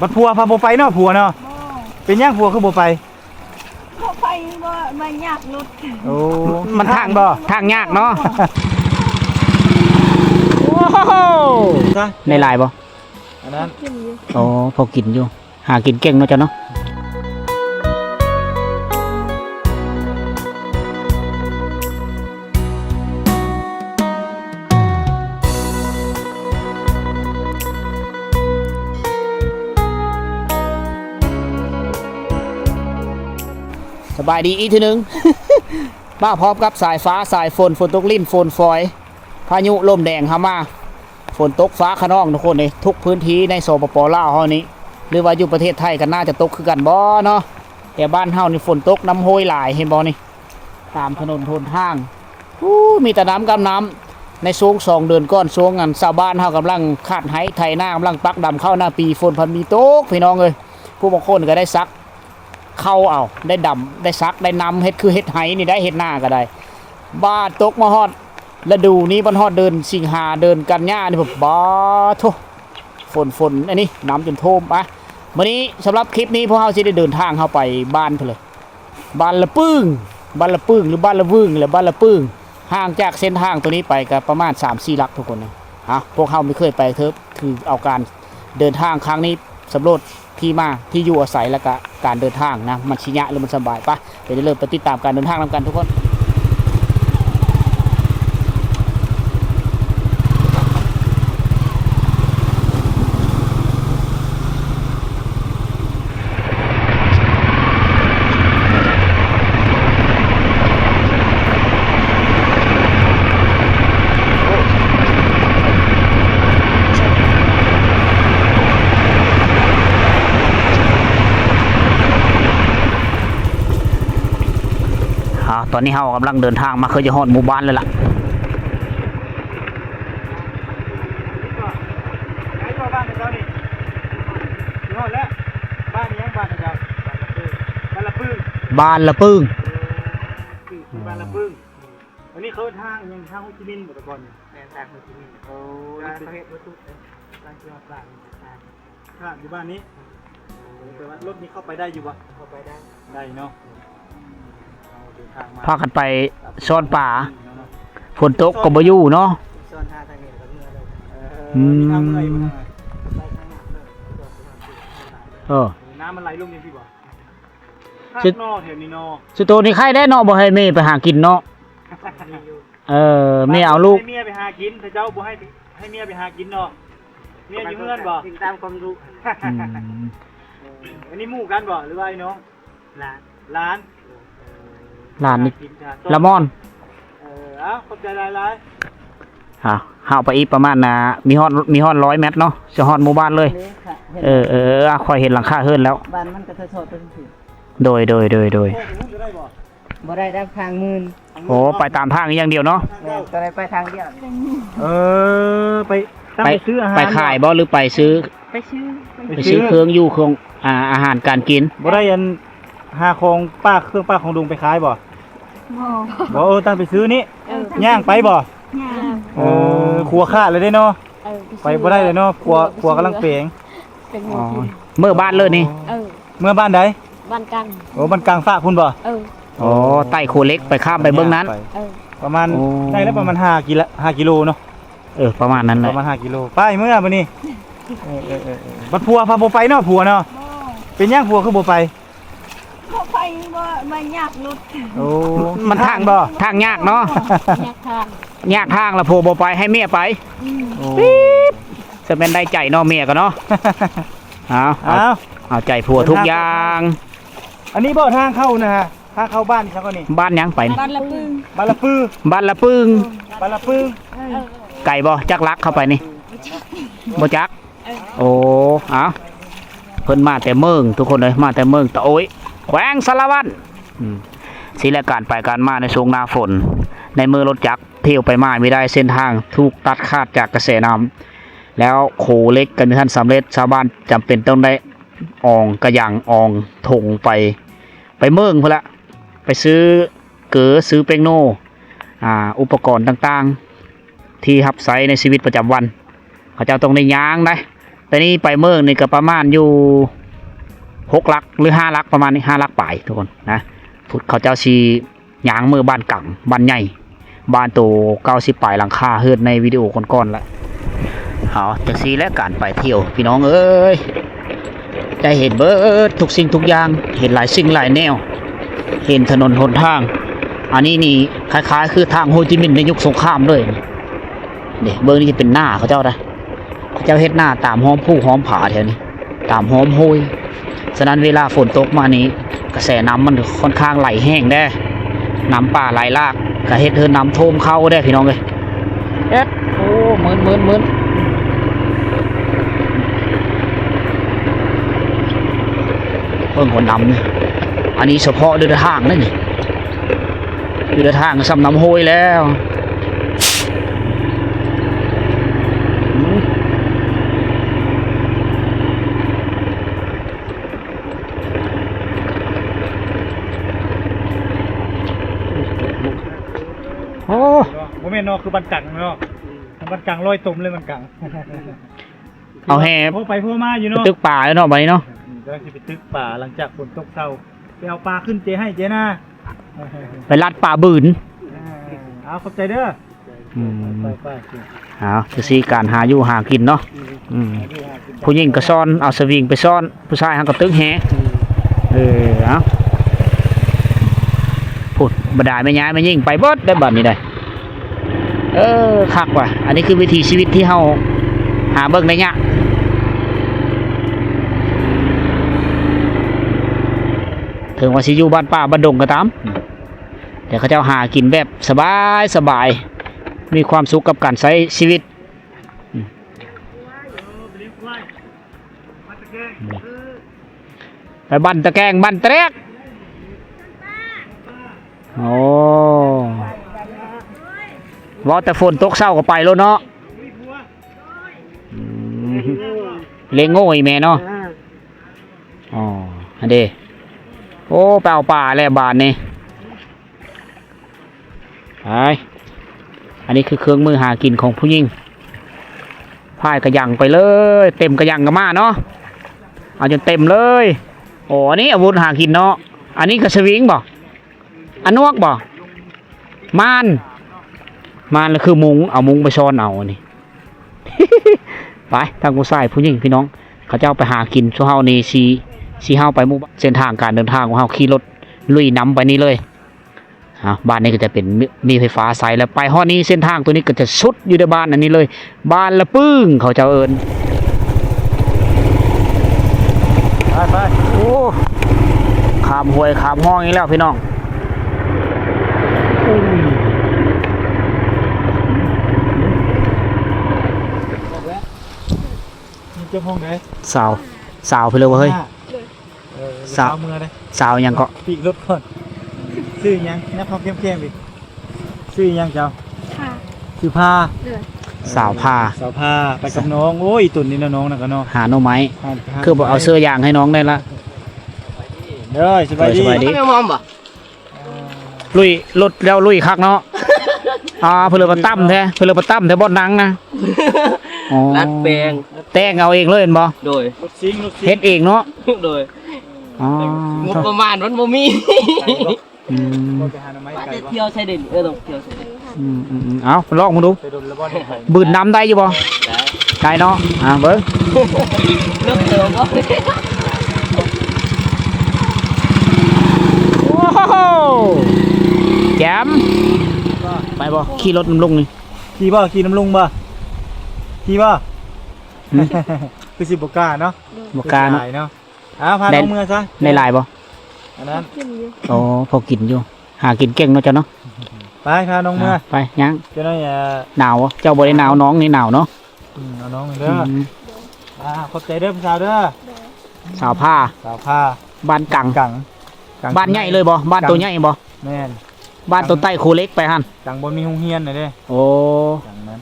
บัดผัวพาบ่ไปเนาะผัวเนาะเป็นยังผัวคือบ่ไปไปบ่มายากรถโอ้มันทางบ่ทางยากเนาะโอ้โหในลายบ่อันนั้นโอ้พอกินอยู่หากินเก่งเนาะจ้ะเนาะสบายดีอีกทีนึง มาพร้อมกับสายฟ้าสายฝนตกลิ่นฝนฟอยพายุลมแดงเข้ามาฝนตกฟ้าขนองทุกคนเลยทุกพื้นที่ในสปป.ลาวเฮานี้หรือว่าอยู่ประเทศไทยก็น่าจะตกคือกันบ่เนาะแต่บ้านเฮานี่ฝนตกน้ำโหยหลายเห็นบ่นี่ตามถนนทนทางมีแต่น้ำกับน้ำในช่วง2 เดือนก่อนช่วงชาวบ้านเฮากำลังคาดไห้ไถนากำลังปักดำเข้าหน้าปีฝนพันมีตกพี่น้องเอ้ยผู้บางคนก็ได้ซักเข้าเอาได้ดำได้ซักได้นำเฮ็ดคือเฮ็ดไห้นี่ได้เฮ็ดหน้าก็ได้บ้าตกมาฮอดฤดูนี้บันฮอดเดินสิงหาเดินกันยานี่แบบบ้าโธ่ฝนอันนี้น้ำจนท่วมอ่ะวันนี้สำหรับคลิปนี้พวกเราจะได้เดินทางเข้าไปบ้านเพิ่นเลยบ้านละปึ้งหรือบ้านละวึ่งหรือบ้านละปึ้งห่างจากเส้นทางตัวนี้ไปก็ประมาณ 3-4 ลักทุกคนนะพวกเราไม่เคยไปเทิบคือเอาการเดินทางครั้งนี้สำรวจที่มาที่อยู่อาศัยแล้วก็การเดินทางนะมันชิยะหรือมันสบายปะเดี๋ยวเริ่มไปติดตามการเดินทางนำกันทุกคนตอนนี้เรากำลังเดินทางมาเคยจะฮอดหมู่บ้านเลยล่ะบ้านเจ้านี่ฮอดแล้วบ้านนี้บ้านเจ้าบ้านละปึ้งบ้านละปึ้งบ้านละปึ้งอันนี้เขาทางยังทางโฮจิมินห์บ่ตะก่อนนี่ทางโฮจิมินห์โอ้ประเทศวัตถุทางจังหวัดตราดค่ะอยู่บ้านนี้แต่ว่ารถนี้เข้าไปได้อยู่บ่เข้าไปได้เนาะพากันไปซ่อนป่าฝนตกก็บ่อยู่เนาะซ่อนหาทางนี้ก็เมื่อเลยทางเมื่อยมันไปทางน้ำเลยน้ำมันไหลลงนี่พี่บ่ข้างนอกแถวนี้เนาะสุโตนี่ใครได้เนาะบ่ให้แม่ไปหากินเนาะแม่เอาลูกให้เมียไปหากินแต่เจ้าบ่ให้เมียไปหากินเนาะเมียอยู่เฮือนบ่ติดตามความรู้อันนี้หมู่กันบ่หรือว่าไอ้น้องหลานนี่ละม่อนขอบใจหลายๆห่าไปอีกประมาณมีฮอด100 เมตรเนาะจะฮอดหมู่บ้านเลยคอยเห็นหลังคาเฮือนแล้วบ้านมันก็ถอดเป็นสิโดยบ่ได้ทางมืนโอ้ไปตามทางอย่างเดียวเนาะก็ได้ไปทางเดียวไปซื้ออาหารไปขายบ่หรือไปซื้อเครื่องอยู่ของอาหารการกินบ่ได้หาของเครื่องป้าของลุงไปขายบ่ตั้งไปซื้อนี่ย่างไปบ่ครัวขาดเลยได้เนาะไปบ่ได้เลยเนาะครัวกำลังเปลี่ยนเมื่อบ้านเลยนี่เมื่อบ้านใดบ้านกลางบ้านกลางฝากคุณบ่ใต้โคเล็กไปข้ามไปเบื้องนั้นประมาณได้แล้วประมาณ5 กิโลเนาะประมาณนั้นเลยประมาณ5 กิโลไปเมื่อมื้อนี้บัดผัวพาบ่ไปเนาะผัวเนาะเป็นยังผัวคือบ่ไปไปบ่มายากรถมันทางบ่ทางยากเนาะยากทางแล้วโผล่บ่ไปให้เมียไปจะเป็นได้ใจเนาะเมียก็เนาะเอาใจผัวทุกอย่างอันนี้บ่ทางเข้านะฮะทางเข้าบ้านซักก่อนนี่บ้านยังไปบ้านละปึ้งไก่บ่จักลักเข้าไปนี่บ่จักโอ้เพิ่นมาแต่เมืองทุกคนเลยมาแต่เมืองตะโอยแขวงสารวัตรสิและการไปการมาในช่วงหน้าฝนในเมื่อรถจักรเที่ยวไปมาไม่ได้เส้นทางถูกตัดขาดจากกระแสน้ำแล้วโขเล็กกันท่านสำเร็จชาวบ้านจำเป็นต้องได้กระยังถงไปเมืองเพื่อละไปซื้อซื้อเปงโนอุปกรณ์ต่างๆที่รับใช้ในชีวิตประจำวันเขาจะต้องได้ย่างได้ แต่นี่ไปเมืองนี่ก็ประมาณอยู่6 ลักหรือ5 ลักประมาณนี้5 ลักปลายทุกคนนะพุทธเขาเจ้าชียางมือบ้านกังบ้านใหญ่บ้านโต90 ปลายหลังคาเฮือนในวิดีโอก่อนๆละเอาจังซี่และการไปเที่ยวพี่น้องเอ้ยได้เห็นเบิดทุกสิ่งทุกอย่างเห็นหลายสิ่งหลายแนวเห็นถนนหนทางอันนี้นี่คล้ายๆคือทางโฮจิมินห์ในยุคสงครามเลยนี่เบิ่งนี่จะเป็นหน้าเขาเจ้าได้เขาเจ้าเฮ็ดหน้าตามห้อมผู้ห้อมผาแถวนี้ตามห้อมห้วยฉะนั้นเวลาฝนตกมานี้กระแสน้ำมันค่อนข้างไหลแห้งได้น้ำป่าไหลลากก็เฮ็ดให้น้ำท่วมเข้าได้พี่น้องเอ้ยเอ็ดโอ้เหมือนเพิ่งคนนำนี่อันนี้เฉพาะเดินทางนั่นนี่เดินทางซ้ำน้ำห้วยแล้วโอ้โมเมนต์เนาะคือบันกังเนาะบันกังลอยตุ่มเลยบันกัง เอาแห่ พวไปพวมาอยู่เนาะ ตึกป่าแล้วเนาะบัดนี้เนาะ ก็จะไปตึกป่าหลังจากฝนตกเช้าไปเอาปลาขึ้นเจให้เจนะ ไปลัดป่าบืน เอาขอบใจเด้อไป เอาคือสีการหาอยู่หากินเนาะผู้หญิงก็ซ่อนเอาสวิงไปซ่อนผู้ชายหันกับตึกแห่เอาพูดบดาไม่ย้ายไม่ยิ่งไปบดได้แบบนี้ได้คักว่ะอันนี้คือวิถีชีวิตที่เฮาหาเบิ่งได้ยากถึงว่าสิอยู่บ้านป่าบ้านดงก็ตามแต่เขาเจ้าหากินแบบสบายมีความสุขกับการใช้ชีวิตไปบ้านตะแกงบ้านตะแรกโอ้ว่าแต่ฝนตกเศร้าก็ไปแล้วเนาะเลี้ยงโง่อีแม่เนาะอ๋ออันเดโอ้เปล่าป่าแล้วบานนี่ไปอันนี้คือเครื่องมือหากินของผู้หญิงพายกระยังไปเลยเต็มกระยังกันมาเนาะเอาจนเต็มเลยโอ้อันนี้อาวุธหากินเนาะอันนี้กระสวิงบ่อันนวกบ่มานแล้วคือมุงเอามุงไปซ่อนเอาอันนี้ ไปทางกูใส่ผู้หญิงพี่น้องเขาเจ้าไปหากินช่วงเฮานี่สีเฮาไปหมู่เส้นทางการเดินทางของเฮาขี่รถลุยน้ำไปนี่เลยบ้านนี้ก็จะเป็นมีไฟฟ้าใสแล้วไปฮอดนี้เส้นทางตัวนี้ก็จะสุดอยู่ในบ้านอันนี้เลยบ้านละปึ้งเขาจะเอิญไปโอ้ขามห้วยขามห้องนี้แล้วพี่น้องเจ้าห้องไหนสาวไปเลยว่าเฮ้ยสาวเมื่อไรสาวยังก็ปีกรถก่อนซื้อยังนักความเข้มๆอีกซื้อยังเจ้าซื้อผ้าสาวพาไปกับน้องโอ้ยตุ่นนี่นะน้องนะกันเนาะหาโนไม้คือบอกเอาเสื้อยางให้น้องได้ละเด้อสบายดีไม่มอมบ่ลุยรถแล้วลุยคักเนาะเพื่อมาตั้มแท้บ่อนนังนะรัดแปลงแต่งเอาเองเลยเห็นบ่โดยเฮ็ดเองเนาะโดยงบประมาณมันบ่มีเที่ยวใช้เด่นต้องเที่ยวใช้เด่นเอาลองมาดูบืนน้ำได้อยู่บ่ได้เนาะเบิ้งเลือกเติมก็โอ้โหแจ่มไปบ่ขี่รถน้ำลุงนี่ขี่น้ำลุงบ่คือสิบกาเนาะบกาเนาะพาน้องเมื่อซะในลายบ่อันนั้นโอ้พอกินอยู่หากินเก่งเนาะเจ้าเนาะไปพาน้องเมื่อไปยังเจ้าน้อยหนาวเจ้าบ่ได้หนาวน้องนี่หนาวเนาะเอาน้องเด้อขอบใจเด้อสาวเด้อสาวผ้าบ้านกังบ้านใหญ่เลยบ่บ้านตัวใหญ่บ่แม่นบ้านตัวใต้โคเล็กไปหั่นกังบ่มีโรงเรียนน่ะเด้โอ้กังนั้น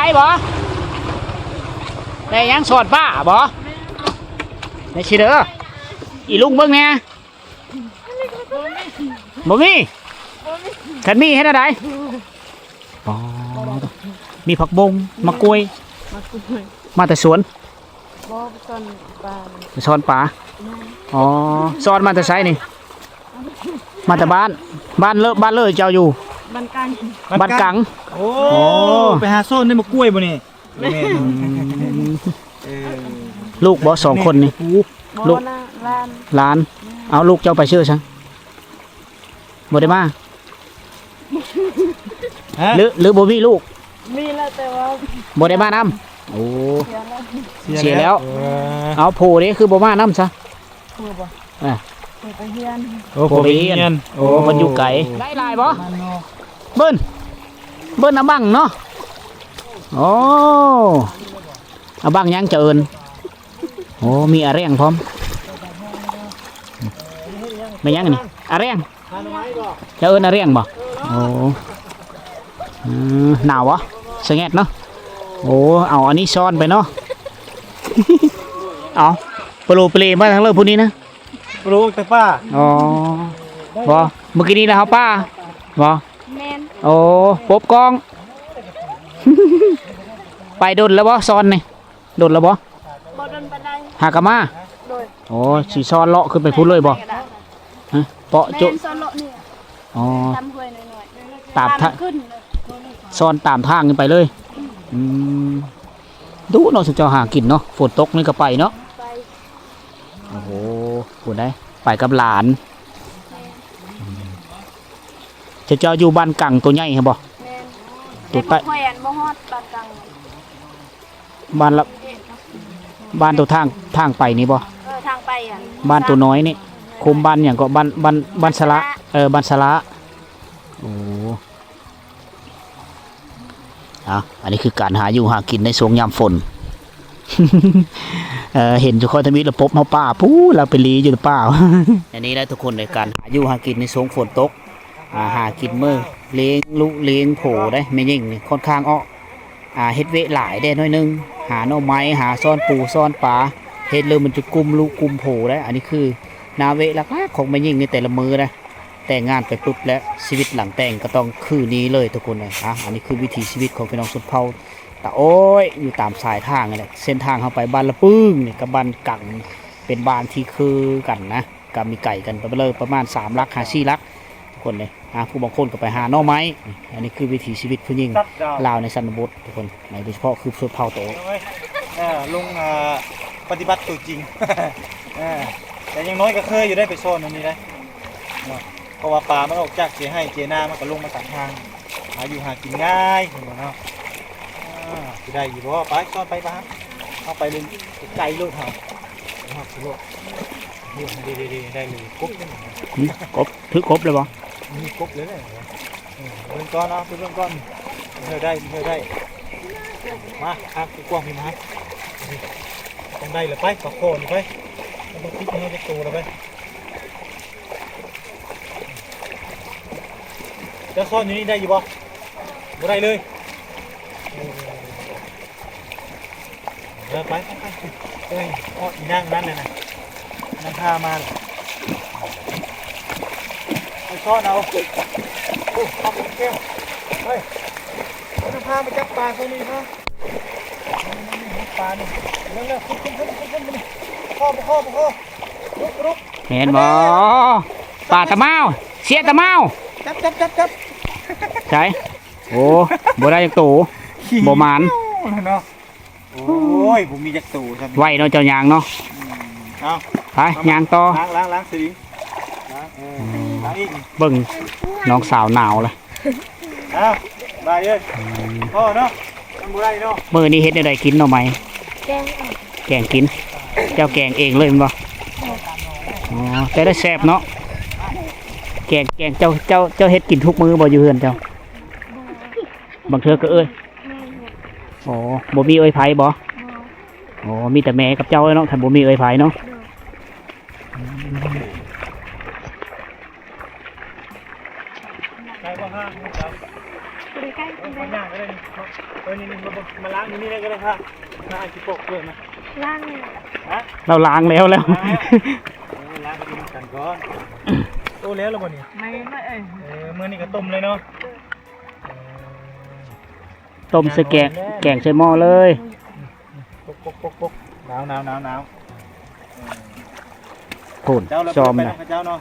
ได้บ่ได้ยังสอดป้าบ่ได้ชิเด้ออีลุงเบิ่งแน่บ่มีคันมีเฮ็ดอะไรอ๋อมีผักบงมะกล้วยมาแต่สวนสอนป่าอ๋อสอนมาแต่ไสนี่มาแต่บ้านเลยเจ้าอยู่บ้านกังโอ้ไปหาโซนได้มากล้วยบ่นี่ลูกบ่2คนนี่ลูกหลานเอาลูกเจ้าไปชื่อซังบ่ได้มาหรือบ่มีลูกมีแล้วแต่ว่าบ่ได้มานำโอ้เสียแล้วเอาโผนี่คือบ่มานำซะไปเฮียนโอ้ไปเฮียนโอ้มันอยู่ไกลได้ลายบ่เบิ้นเอาบังเนาะโอ้เอาบังยังจะเอิญโอ้มีอะไรยังพร้อมไม่ยังนี่อะไรยังจะเอิญอะไรยังบ่โอ้หนาววะสงแงดเนาะโอ้เอาอันนี้ซ่อนไปเนาะเอาปลูเปลมาทั้งเลยพวกนี้นะปลูกแต่ป้าอ๋อบ่เมื่อกี้นี้นะครับป้าบ่โอ้ปบกอง ไปโดนแล้วบ่ซ้อนนี่โดนแล้วบ่หากะมาโอ้สีซ้อนเลาะขึ้นไปพูดเลยบ่ฮะเปาะจุอ๋อตามทางซ้อนตามทางขึ้นไปเลยดูเนาะสุดเจ้าหากินเนาะฝนตกนี่ก็ไปเนาะโอ้โหพูดได้ไปกับหลานจะเจ้าอยู่บ้านกังตัวใหญ่ครับบ่ตัวใต้บ้านละบ้านตัวทางไปนี่บ่ทางไปอ่ะบ้านตัวน้อยนี่คุมบ้านอย่างก็บ้านสละบ้านสละโอ้อันนี้คือการหาอยู่หากินในช่วงยามฝน เห็นทุกคนทมิตรระปบเฮาป้าปู้เราไปลีอยู่หรือเปล่า อันนี้ได้ทุกคนในการหาอยู่หากินในช่วงฝนตกหากินเมื่อเลี้ยงลูกเลี้ยงโผได้ไม่ยิ่งนี่ค่อนข้างเฮ็ดเวหลายได้น้อยนึงหาหน่อไม้หาซ่อนปูซ่อนปลาเฮ็ดเลยมันจะกุมลูกกุมโผได้อันนี้คือนาเวลักของไม่ยิ่งในแต่ละมือนะแต่งงานไปปุ๊บแล้วชีวิตหลังแต่งก็ต้องคือนี้เลยทุกคนเลยอันนี้คือวิถีชีวิตของพี่น้องชนเผ่าแต่โอ้ยอยู่ตามสายทางนี่แหละเส้นทางเข้าไปบ้านละปึ้งนี่กับบ้านกังเป็นบ้านที่คือกันนะก็มีไก่กันไปเลยประมาณ3 ลัก4 ลักทุกคนเลยผู้บางคนก็ไปหาหน่อไม้อันนี้คือวิถีชีวิตผู้หญิงลาวในชนบททุกคนโดยเฉพาะคือชนเผ่าโตลงปฏิบัติตัวจริง แต่ยังน้อยก็เคยอยู่ได้ไปโซนอันนี้ได้เพราะว่าปลามันออกจากเสียให้เจนามันก็ลงมาตามทางหาอยู่หากินง่ายเห็นไหมเนาะจะได้อยู่บ่ไปซ่อนไปบ้างเข้าไปเลยไกลลูกเขาสิลูกดีได้เลยครบเลยครบถือครบเลยบ่มีครบเลยเนี่ยเริ่มก้อนเนาะเริ่มก้อนเธอได้มาครับกว้างพี่มาต้องได้เลยไปขอโคนไปต้องคิดให้จะตูเลยไปจะซ่อนอยู่นี่ได้อยู่บ่ได้เลยไปนั่งนั่นเลยนะนั่งท่ามาเลยไปซ่อนเอาโอ้เอาเก็บเฮ้ยนั่งท่ามาจับปลาเขานี่นะปลานี่เร็วๆขึ้นพ่อลุกเห็นบ่ปลาตะเมาเสียตะเมาจับใช่โอ้บ่ได้จักตูบ่มานเนาะโอ้ยผมมีจักตูไว้เนาะเจ้ายางเนาะเอาไปยางต่อล้างสิล้างอีกเบิ่งน้องสาวหนาวเลยเอาไปเลยพ่อเนาะทำอะไรเนาะมื้อนี้เฮ็ดได้กินเนาะไหมแกงกินเจ้าแกงเองเลยมั้ยบ่อ๋อแต่ได้แซ่บเนาะแกงเจ้าเฮ็ดกินทุกมื้อบ่อยู่เฮือนเจ้าบางเทื่อก็เอ้ยอ๋อบ่มีเอ้ยไผบ่อ๋อมีแต่แม่กับเจ้าเนาะถ้าบ่มีเอ้ยไผเนาะ ใกล้ๆ เอา เล ย่างก็ได้นี่นี่มาล้างนี่ได้ก็ได้ค่ะล้างอาชิโปกด้วยนะ ล่างเนี่ย ฮะ เราล้างแล้ว ล้างไปกินกันก่อนโตแล้วหรือเปล่านี่ ไม่เมื่อนี้ก็ต้มเลยเนาะ ต้มใส่แกงใส่หม้อเลย ปกหนาว โผล่ เจ้าแล้ว จอม ไป นะ กับเจ้าเนาะ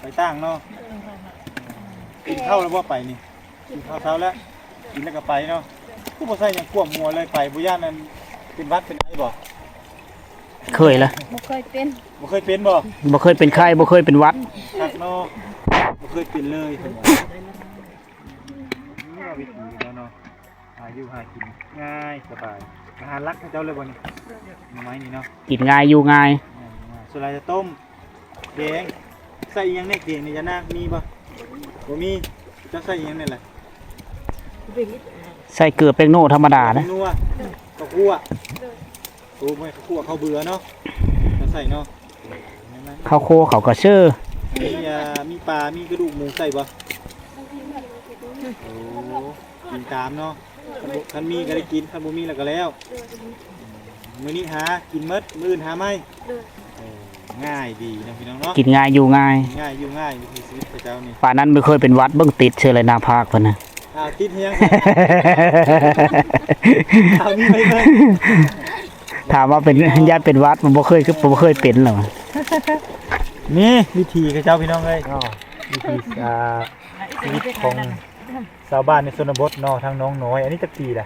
ไปตั้งเนาะกินข้าวแล้วว่าไปนี่กินข้าวเช้าแล้วกินแล้วก็ไปเนาะผู้บ่ใส่ยังกวมหัวเลยไปบุญญานั่นเป็นวัดเป็นไอบ่ เคยละ บ่เคยเป็น บ่เคยเป็นบ่ บ่เคยเป็นไข้บ่เคยเป็นหวัด คักเนาะบ่เคยเป็นเลยเพิ่นว่าวิธีแล้วเนาะหาอยู่หากินง่ายสบายอาหารรักของเจ้าเลยบ่นี่หน่อไม้นี่เนาะ กินง่ายอยู่ง่าย ส่วนอะไรจะต้มแดงใส่อีหยังแน่แดงนี่จะนามีบ่บ่มีจะใส่อีหยังนี่แหละ ใส่เกลือแป้งโน่ธรรมดานะ นัวข้าวคั่วโอ้ไม่ข้าวคั่วข้าวเบื่อเนาะจะใส่เนาะ ข้าวโคเขาก็ชื่อ มีปลา มีกระดูกหมูใส่บ่โอ้กินตามเนาะคันมีก็ได้กินคันบ่มีแล้วก็แล้วมื้อนี้หากินหมดมื้ออื่นหาไม่ง่ายดีนะพี่น้องเนาะ กินง่ายอยู่ง่าย ง่ายอยู่ง่ายวิถีชีวิตพระเจ้านี่ ป่านนั้นไม่เคยเป็นหวัดเบิ่งติดเชื่อเลยหนาภาคเพิ่นน่ะ ติดเฮียงมีไหมเพิ่น ถามว่าเป็นญาติเป็นหวัดมันบ่เคยคือบ่เคยเป็นหรอ นี่วิธีพระเจ้าพี่น้องเอ้ยวิธีชีวิตของชาวบ้านในชนบทเนาะทางน้องน้อยอันนี้จักปีล่ะ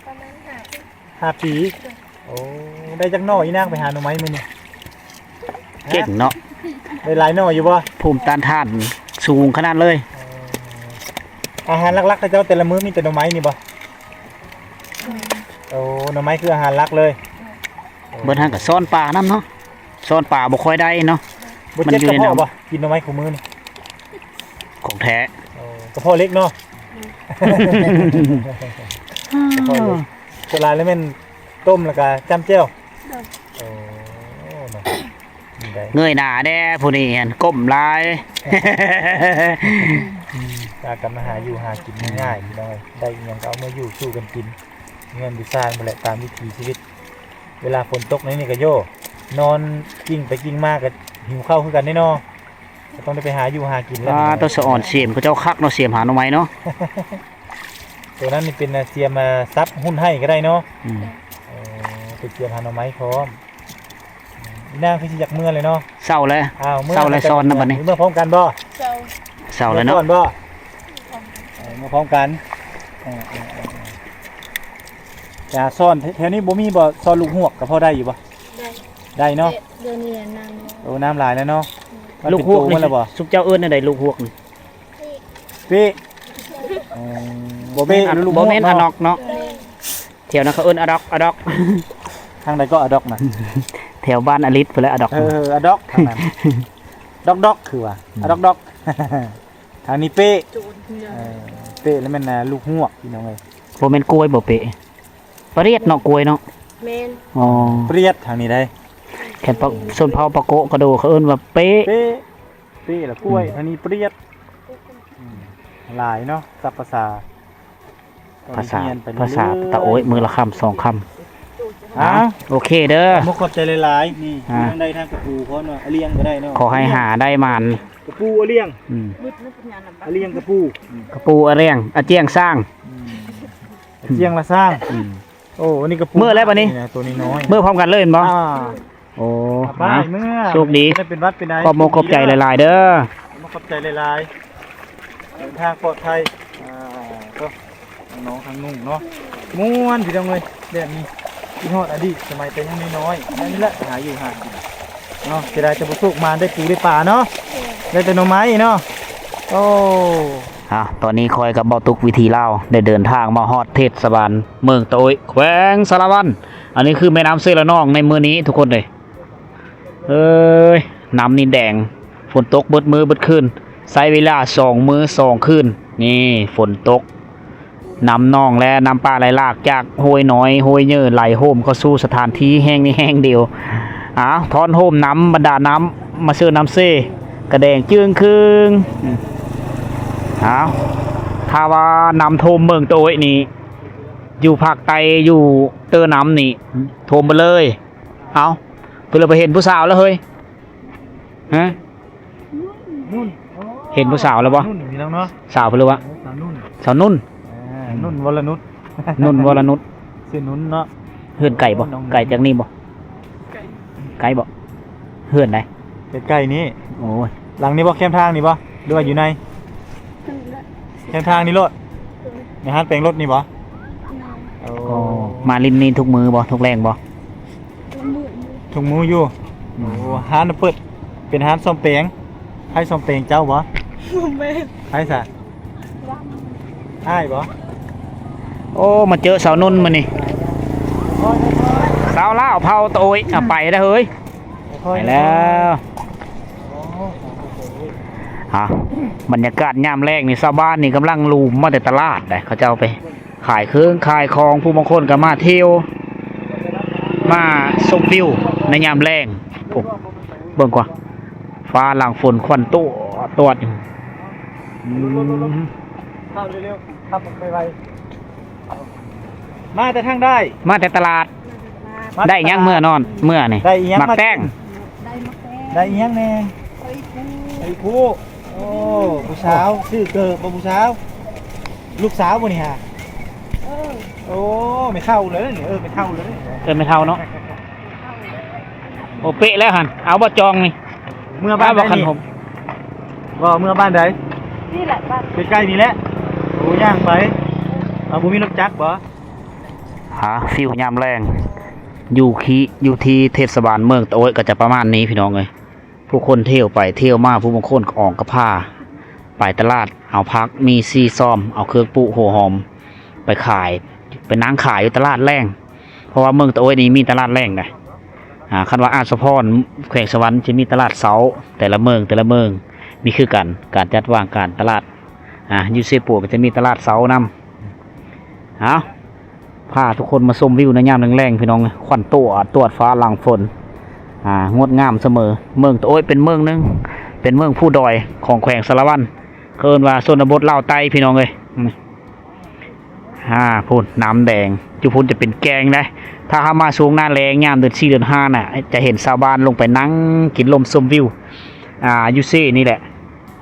ประมาณ5 ปีโอ้ได้จักหน่ออีนางไปหาหน่อไม้มื้อนี้ เก่งเนาะ ได้หลายหน่ออยู่บ่ ภูมิต้านทานสูงขนาดเลย อาหารหลักๆเขาเจ้าแต่ละมื้อมีแต่หน่อไม้นี่บ่โอ้หน่อไม้คืออาหารหลักเลย เบิ่นหันก็ซ่อนปลานํเนาะซ่อนปลาบ่ค่อยได้เนาะ บ่เจ็บกระเพาะบ่กินหน่อไม้คู่มื้อนี่ ของแท้ กระเพาะเล็กเนาะกระเพาะเล็กโบราณแล้วแม่นต้มแล้วก็จ้ำแจ่วโอ้เนาะนี่ได้ เงยหน้าแด้ผู้นี้หั่นก้มลาย การกันมาหาอยู่หากินง่ายๆพี่น้องได้อิหยังก็เอามาอยู่สู้กันกินเงินดีสร้างบ่แหละตามวิถีชีวิตเวลาฝนตกนี่ก็โยนอนกิ้งไปกิ้งมากก็หิวข้าวคือกันแน่เนาะก็ต้องได้ไปหาอยู่หากินแล้ว ตัวสะอ่อนเสียมเขาเจ้าคักเนาะเสียมหาหน่อไม้เนาะ ตัวนั้นนี่เป็นเสียมซับหุ้นให้ก็ได้เนาะ อืม เป็นเสียมหาหน่อไม้พร้อมนางคือสิอยากเมื่อเลยเนาะ เศร้าเลย เมื่อ เศร้าเลยซ้อนนะบัดนี้ เมื่อพร้อมกันบ่ เจ้า เศร้าเลยเนาะ มื่อก่อนบ่เมื่อพร้อมกันจะซ่อนแถวนี้บ่มีบ่ซ่อนลูกหวกก็พอได้อยู่บ่ ได้ ได้เนาะ เดือนนี้นาง โอ้น้ำหลายแล้วเนาะ ลูกฮวก นี่ นี่ แล้วบ่ สุกเจ้าเอิ้นอันใดลูกฮวกนี่ พี่บ่แม่นลูกฮ บ่ วก แม่นอะดอกเนาะแถวนั้นเขาเอิ้นอะดอก ทางใดก็อะดอกน่ะ แถวบ้านอลิศพุ่นแหละอะดอก อะดอกทางนั้นดอกคือว่าอะดอก ทางนี้เป้เป้แล้วมันลูกฮวกพี่น้องเอ้ย บ่แม่นกล้วยบ่เปะปลาเรียดเนาะกล้วยเนาะ เมน อ๋อ เปรียดทางนี้ได้ แค่ส่วนเผาปลาโกะกระโดเขาเอิ้นว่าเป๊ะ เป้แล้วกล้วยทางนี้เปรียดหลายเนาะศัพท์ภาษา ภาษาตะโอ้ยมือละคำ2คำ โอเคเด้อ มุกขอบใจหลายๆนี่ทางใดทางกระปูเพราะว่าเลี้ยงก็ได้เนาะ ขอให้หาได้มัน กระปูเลี้ยง อืม เลี้ยงกระปู กระปูอะเรียงอะเจียงสร้าง เจียงละสร้าง อืม โอ้นี่กระปู เมื่อแล้วบัดนี้ ตัวนี้น้อย เมื่อพร้อมกันเลยเห็นบ่ โอ้ ไปเมื่อ โชคดี ได้เป็นวัดเป็นได ขอบมกขอบใจหลายๆเด้อ มุกขอบใจหลายๆเดินทางปลอดภัยก็น้องทางนุ่งเนาะม่วนพี่น้องเลยแบบนี้ที่ฮอดอดีตสมัยเป็นยังน้อยๆนี่แหละหาอยู่หากินเนาะจะได้จะบุกมาได้ปูได้ป่าเนาะได้แต่หน่อไม้เนาะโอ้ ตอนนี้คอยกับเบาตุกวิธีเล่าได้เดินทางมาฮอดเทศบาลเมืองโตยแขวงสารวัน อันนี้คือแม่น้ำเซละนองในมื้อนี้ทุกคนเลยน้ำนี่แดงฝนตกเบิดมือเบิดคืนใช้เวลา2 มื้อ 2 คืนนี่ฝนตกน้ำนองและน้ำป่าไหลหลากจากห้วยน้อยห้วยเยอะไหลโฮมเข้าสู่สถานที่แห้งนี่แห้งเดียวทอนโฮมน้ำบรรดาน้ำมาเชื่อน้ำเซกระแดงจึงคืง ถ้าว่านำท่วมเมืองโตยนี่อยู่ภาคใต้อยู่เตอร์น้ำนี่ท่วมไปเลยเอาเพื่อเราไปเห็นผู้สาวแล้วเฮ้ยฮะ นุ่น เห็นผู้สาวแล้วบ่ นุ่นพี่น้องเนาะ สาวเพื่อวะ สาวนุ่น สาวนุ่น นุ่นวรนุช นุ่นวรนุช ชื่อนุ่นเนาะ เฮือนไก่บ่ไก่จากนี่บ่ไก่บ่เฮือนไหน ใกล้ๆนี้ โอ้ย หลังนี้บ่แคมทางนี่บ่หรือว่าอยู่ในแคมทางนี่รถในห้างแปลงรถนี่บ่ โอ้มาลินนี่ทุกมือบ่ทุกแรงบ่ ถุงมืออยู่โอ้ห้างเปิดเป็นห้างซ่อมแปลงให้ซ่อมแปลงเจ้าบ่ให้ซะให้บ่ โอ้มาเจอสาวนุ่นมานี่สาวลาวเผาโตยเอาไปแล้วเฮ้ยไปแล้วฮะบรรยากาศยามแรกนี่ชาวบ้านนี่กำลังลูมมาแต่ตลาดเลยเขาจะเอาไปขายเครื่องขายของผู้บางคนก็มาเที่ยวมาชมวิวในยามแรงโอ้เบิ่งกว่าฟ้าหลังฝนควันตัวตัวอยู่ เข้าเร็วๆขับไปไวมาแต่ทางได้ มาแต่ตลาดได้หยังเมื่อนอนเมื่อนี่ ได้อีหยัง หมักแต้ง ได้อีหยังแน่ไอ้ผู้โอ้ผู้สาวชื่อเกิดบ่ผู้สาวลูกสาวบ่นี่ฮะโอ้ไม่เข้าเลยเนี่ยไม่เข้าเลย ไม่เท่าเนาะโอเป๊ะแล้วหันเอาบ่จองนี่ เมื่อบ้าน บ่ ใด คัน นี่ ผม ก็เมื่อบ้านใด นี่แหละบ้าน ใกล้ๆนี่แหละโอ้ย่างไปเอาบ่มีรถจักรบ่ หาฟิวยามแรงอยู่ที่เทศบาลเมืองโตยก็จะประมาณนี้พี่น้องเลยผู้คนเที่ยวไปเที่ยวมาผู้บางคนก็ออกกระผ้าไปตลาดเอาพักมีซีซ่อมเอาเครื่องปุหัวหอมไปขายไปนั่งขายอยู่ตลาดแรงเพราะว่าเมืองโตยนี้มีตลาดแรงไงคันว่าอาสะพรแขวงสวรรค์จะมีตลาดเสาแต่ละเมืองมีคือกันการจัดวางการตลาดยูเซปัวก็จะมีตลาดเสานำเอาพาทุกคนมาชมวิวในยามแรงๆพี่น้องควันตรวจฟ้าหลังฝนงดงามเสมอเมืองโตยเป็นเมืองนึงเป็นเมืองผู้ดอยของแขวงสารวันเคินว่าชนบทลาวใต้พี่น้องเลยพูนน้ำแดงจุพูนจะเป็นแกงได้ถ้าเข้ามาช่วงหน้าแรงยามเดือน4เดือน5น่ะจะเห็นชาวบ้านลงไปนั่งกินลมชมวิวยูเซ่นี่แหละ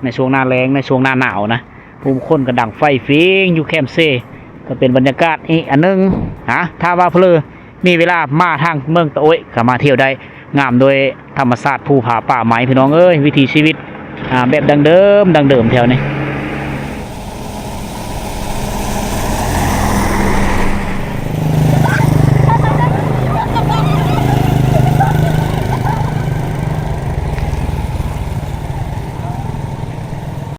ในช่วงหน้าแรงในช่วงหน้าหนาวนะผู้คนกระดังไฟฟิงอยู่แคมเซ่ก็เป็นบรรยากาศอีกอันนึงถ้าว่าเพลอมีเวลามาทางเมืองโตยก็มาเที่ยวได้งามโดยธรรมชาติภูผาป่าไม้พี่น้องเอ้ยวิถีชีวิตแบบดังเดิมแถวนี้